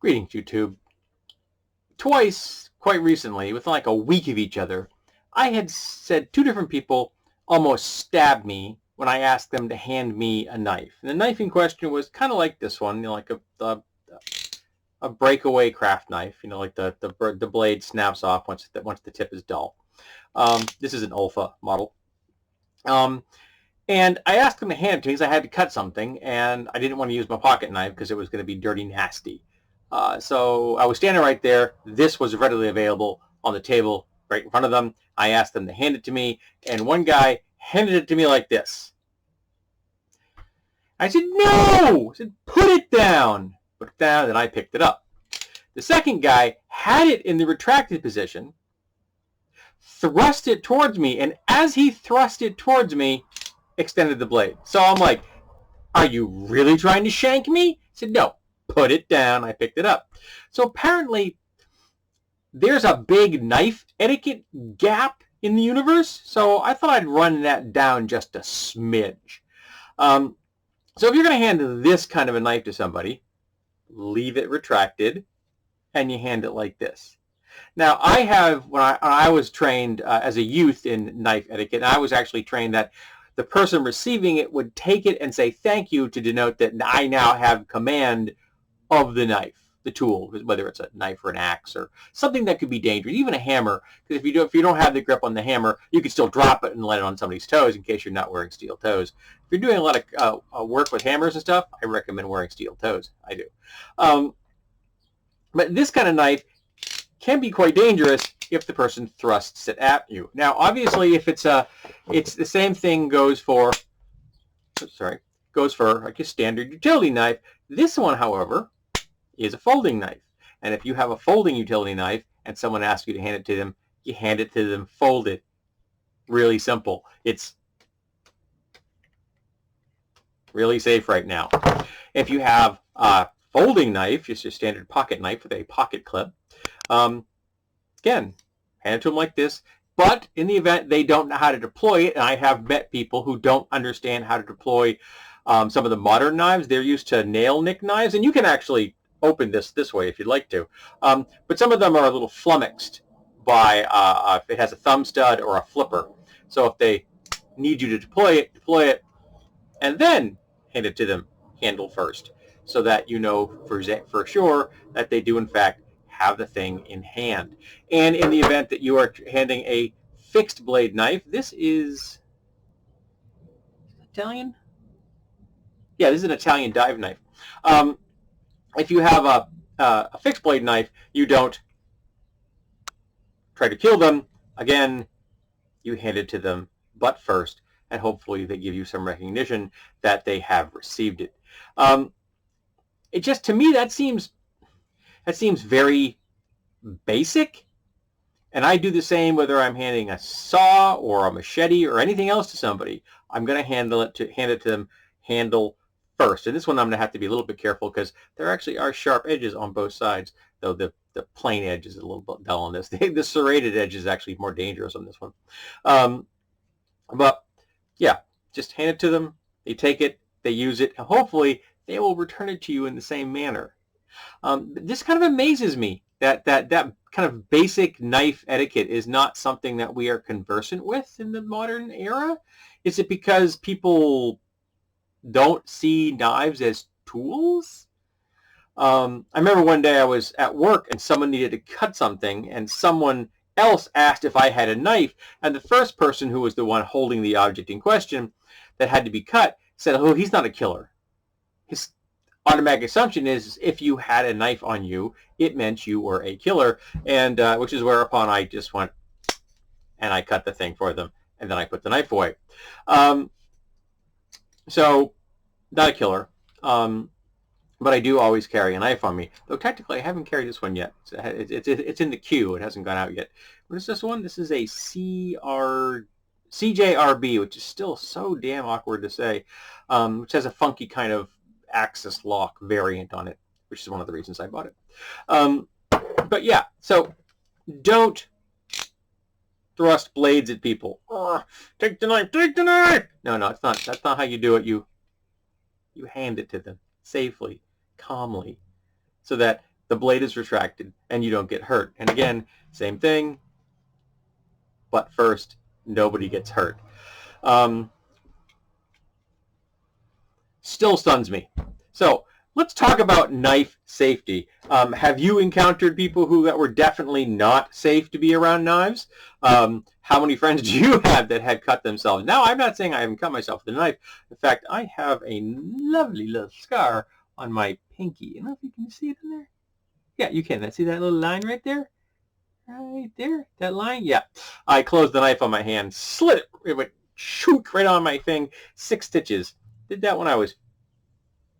Greetings, YouTube. Twice, quite recently, within like a week of each other, I had said two different people almost stabbed me when I asked them to hand me a knife. And the knife in question was kind of like this one, like a breakaway craft knife. Like the blade snaps off once the tip is dull. This is an Olfa model. And I asked them to hand it to me because I had to cut something, and I didn't want to use my pocket knife because it was going to be dirty nasty. So I was standing right there. This was readily available on the table right in front of them. I asked them to hand it to me, and one guy handed it to me like this. I said, no! I said, put it down. Put it down, and I picked it up. The second guy had it in the retracted position, thrust it towards me, and as he thrust it towards me, extended the blade. So I'm like, are you really trying to shank me? He said, no, put it down. I picked it up. So apparently there's a big knife etiquette gap in the universe. So I thought I'd run that down just a smidge. So if you're going to hand this kind of a knife to somebody, leave it retracted and you hand it like this. Now, I have, when I was trained as a youth in knife etiquette, I was actually trained that the person receiving it would take it and say thank you to denote that I now have command of the knife, the tool, whether it's a knife or an axe or something that could be dangerous, even a hammer. Because if you don't have the grip on the hammer, you can still drop it and land it on somebody's toes in case you're not wearing steel toes. If you're doing a lot of work with hammers and stuff, I recommend wearing steel toes. I do. But this kind of knife can be quite dangerous if the person thrusts it at you. Now, obviously, if it's the same thing goes for like a standard utility knife. This one, however, is a folding knife. And if you have a folding utility knife and someone asks you to hand it to them, you hand it to them folded. Really simple. It's really safe right now. If you have a folding knife, just your standard pocket knife with a pocket clip, again, hand it to them like this. But in the event they don't know how to deploy it, and I have met people who don't understand how to deploy some of the modern knives. They're used to nail nick knives, and you can actually open this way if you'd like to. But some of them are a little flummoxed by if it has a thumb stud or a flipper. So if they need you to deploy it, and then hand it to them handle first, so that you know for sure that they do in fact have the thing in hand. And in the event that you are handing a fixed blade knife, this is Italian? Yeah, this is an Italian dive knife. If you have a fixed blade knife, you don't try to kill them. Again, you hand it to them butt first, and hopefully they give you some recognition that they have received it. It just, to me, that seems very basic. And I do the same whether I'm handing a saw or a machete or anything else to somebody. I'm going to hand it to them handle first. And this one I'm going to have to be a little bit careful because there actually are sharp edges on both sides, though the plain edge is a little bit dull on this. The serrated edge is actually more dangerous on this one. But yeah, just hand it to them. They take it, they use it, and hopefully they will return it to you in the same manner. This kind of amazes me that kind of basic knife etiquette is not something that we are conversant with in the modern era. Is it because people don't see knives as tools? I remember one day I was at work and someone needed to cut something, and someone else asked if I had a knife, and the first person, who was the one holding the object in question that had to be cut, said, oh, he's not a killer. His automatic assumption is if you had a knife on you, it meant you were a killer, and which is whereupon I just went and I cut the thing for them, and then I put the knife away. So, not a killer, but I do always carry a knife on me, though technically I haven't carried this one yet. It's in the queue. It hasn't gone out yet. What is this one? This is a CJRB, which is still so damn awkward to say, which has a funky kind of axis lock variant on it, which is one of the reasons I bought it. But yeah, so don't thrust blades at people. Take the knife, take the knife! No, it's not. That's not how you do it. You hand it to them safely, calmly, so that the blade is retracted and you don't get hurt. And again, same thing, butt first, nobody gets hurt. Still stuns me. So let's talk about knife safety. Have you encountered people that were definitely not safe to be around knives? How many friends do you have that had cut themselves? Now, I'm not saying I haven't cut myself with a knife. In fact, I have a lovely little scar on my pinky. I don't know if you can see it in there. Yeah, you can. See that little line right there? Right there? That line? Yeah. I closed the knife on my hand, slit it. It went shoot right on my thing. 6 stitches. Did that when I was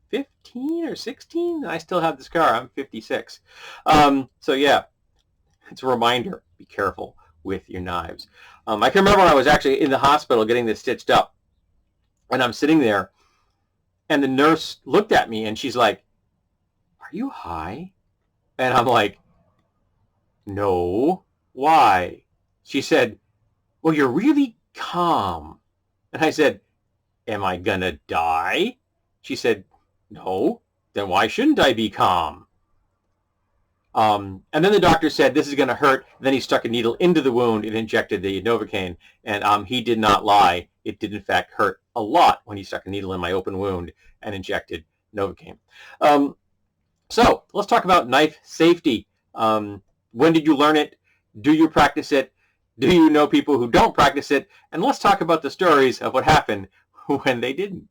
15 or 16. I still have the scar. I'm 56. So yeah, it's a reminder. Be careful with your knives. I can remember when I was actually in the hospital getting this stitched up, and I'm sitting there, and the nurse looked at me, and she's like, "Are you high?" And I'm like, "No. Why?" She said, "Well, you're really calm." And I said, "Am I gonna die?" She said, "No. Then why shouldn't I be calm?" And then the doctor said, "This is going to hurt." Then he stuck a needle into the wound and injected the Novocaine. And he did not lie. It did, in fact, hurt a lot when he stuck a needle in my open wound and injected Novocaine. So let's talk about knife safety. When did you learn it? Do you practice it? Do you know people who don't practice it? And let's talk about the stories of what happened when they didn't.